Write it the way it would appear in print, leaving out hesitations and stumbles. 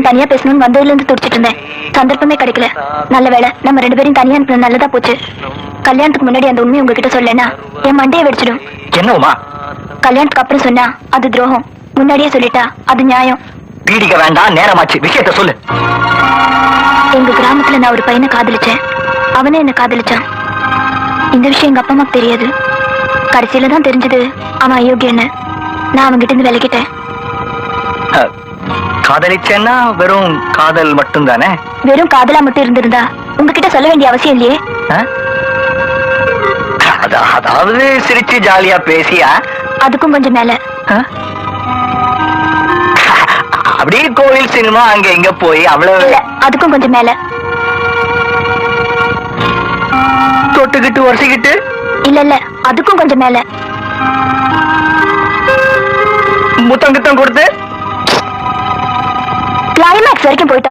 தனியா பேசணும்னு வந்ததுல இருந்து துடிச்சிட்டு இருந்தேன். சந்தர்ப்பமே கிடைக்கல. நல்ல வேளை நம்ம 2 பேரும் தனியா அனுப்புறது நல்லதா போச்சு. கல்யாணத்துக்கு முன்னாடி அந்த உண்மையை உங்ககிட்ட சொல்லனா என் மண்டையை வெடிச்சிடும். என்னவுமா? கல்யாணத்துக்கு அப்புறம் சொன்னா அது துரோகம். முன்னாடியே சொல்லிட்டா அது நியாயம். பீடிக்க வேண்டாம், நேரமாச்சு, விஷயத்த சொல்லு. எங்க கிராமத்துல நான் ஒரு பையனை காதலிச்சேன். அவனே என்ன காதலிச்சான். இந்த விஷயம் எங்க அப்பா அம்மாக்கு தெரியாது. கடைசியில தான் தெரிஞ்சது அவன் அயோக்கியன்னு. நான் அவன்கிட்ட இருந்து விலகிட்டேன். காதலிச்சேன்னா வெறும் காதல் மட்டும் தானே? வெறும் காதலா மட்டும் இருந்திருந்தா உங்ககிட்ட சொல்ல வேண்டிய அவசியம் இல்லையே. அதாவது சிரிச்சு ஜாலியா பேசியா? அதுக்கும் கொஞ்சம் மேல. அப்படியே கோயில் சினிமா அங்க எங்க போய் அவ்வளவு? அதுக்கும் கொஞ்சம் மேல. தொட்டுக்கிட்டு உரசிக்கிட்டு? இல்ல அதுக்கும் கொஞ்சம் மேல. முத்தம் கித்தம் கொடுத்து கிளைமேக்ஸ் வரைக்கும் போயிட்டோம்.